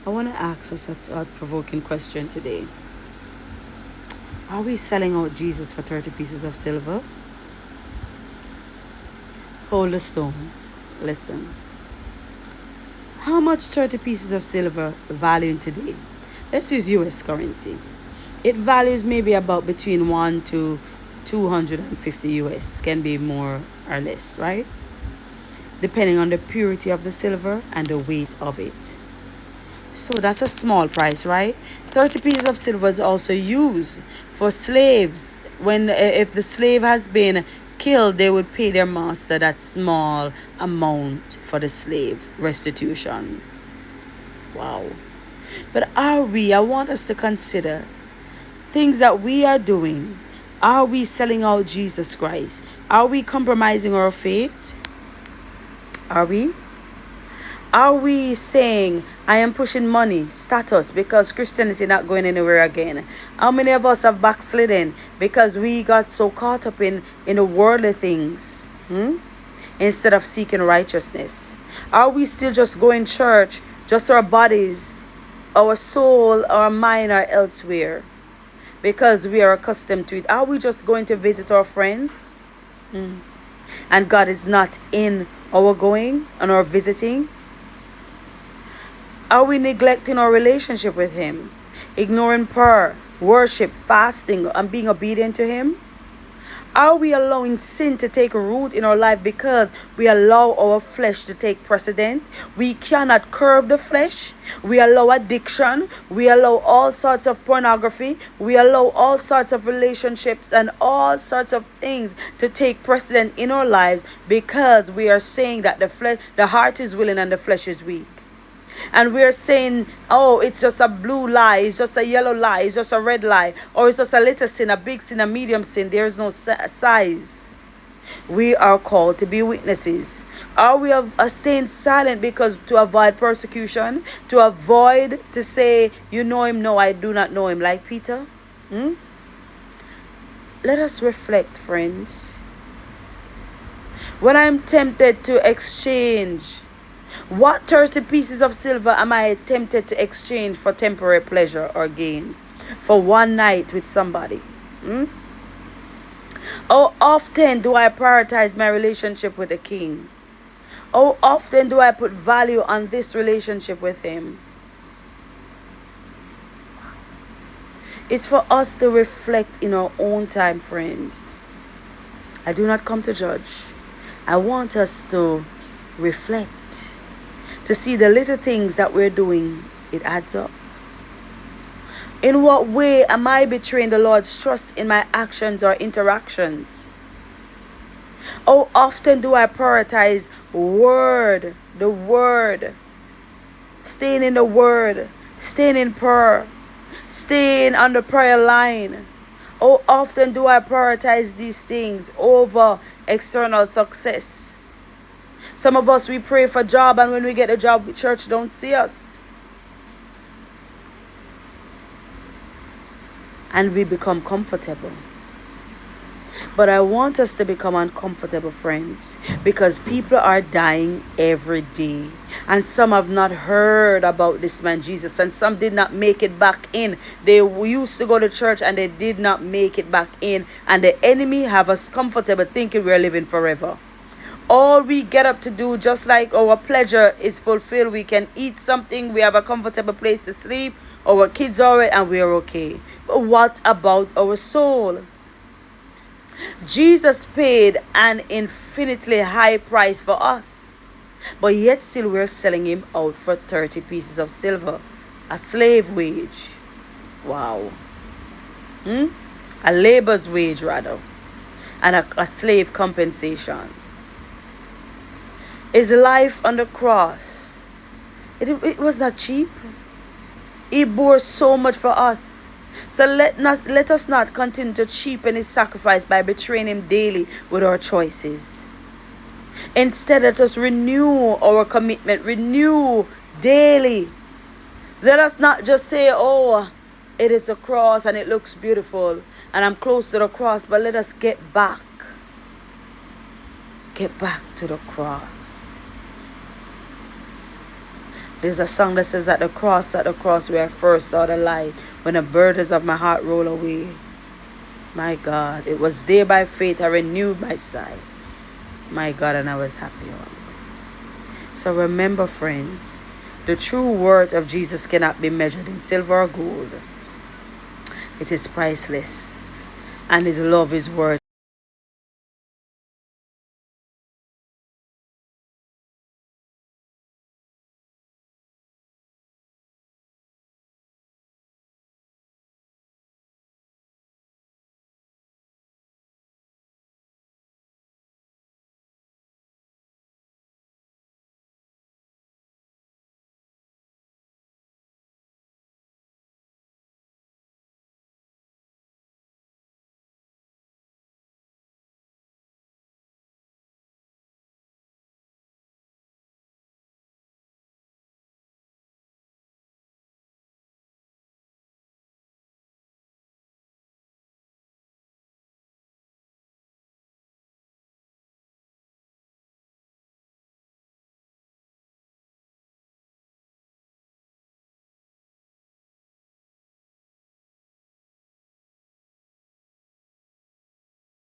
I want to ask us a thought-provoking question today. Are we selling out Jesus for 30 pieces of silver? Hold the stones. Listen. How much 30 pieces of silver valuing today? Let's use US currency. It values maybe about between 1 to 250 US. Can be more or less, right? Depending on the purity of the silver and the weight of it. So that's a small price, right? 30 pieces of silver is also used for slaves. When if the slave has been killed, they would pay their master that small amount for the slave restitution. Wow. But I want us to consider things that we are doing. Are we selling out Jesus Christ? Are we compromising our faith? Are we? Are we saying, I am pushing money, status, because Christianity not going anywhere again? How many of us have backslidden because we got so caught up in the worldly things instead of seeking righteousness? Are we still just going church, just our bodies, our soul, our mind are elsewhere because we are accustomed to it? Are we just going to visit our friends and God is not in our going and our visiting? Are we neglecting our relationship with Him? Ignoring prayer, worship, fasting, and being obedient to Him? Are we allowing sin to take root in our life because we allow our flesh to take precedent? We cannot curb the flesh. We allow addiction. We allow all sorts of pornography. We allow all sorts of relationships and all sorts of things to take precedent in our lives because we are saying that the heart is willing and the flesh is weak. And we're saying, oh, it's just a blue lie, it's just a yellow lie, it's just a red lie, or it's just a little sin, a big sin, a medium sin. There's no size. We are called to be witnesses. Are we staying silent because to avoid persecution, to avoid to say, you know him? No, I do not know him, like Peter? Let us reflect, friends. When I'm tempted to exchange, what 30 pieces of silver am I tempted to exchange for temporary pleasure or gain? For one night with somebody? How often do I prioritize my relationship with the King? How often do I put value on this relationship with Him? It's for us to reflect in our own time, friends. I do not come to judge. I want us to reflect. To see the little things that we're doing, it adds up. In what way am I betraying the Lord's trust in my actions or interactions? How often do I prioritize the word, staying in the word, staying in prayer, staying on the prayer line? How often do I prioritize these things over external success? Some of us, we pray for a job, and when we get a job, the church don't see us. And we become comfortable. But I want us to become uncomfortable, friends, because people are dying every day. And some have not heard about this man Jesus, and some did not make it back in. They used to go to church and they did not make it back in. And the enemy have us comfortable thinking we're living forever. All we get up to do, just like our pleasure is fulfilled, we can eat something, we have a comfortable place to sleep, our kids are it, and we're okay. But what about our soul? Jesus paid an infinitely high price for us, but yet still we're selling him out for 30 pieces of silver, a slave wage. Wow. A labor's wage, rather, and a slave compensation. His life on the cross, it was not cheap. He bore so much for us. So let us not continue to cheapen his sacrifice by betraying him daily with our choices. Instead, let us renew our commitment, renew daily. Let us not just say, oh, it is a cross and it looks beautiful and I'm close to the cross, but let us get back. Get back to the cross. There's a song that says, at the cross, where I first saw the light, when the burdens of my heart roll away. My God, it was there by faith I renewed my sight. My God, and I was happy. So remember, friends, the true worth of Jesus cannot be measured in silver or gold. It is priceless, and his love is worth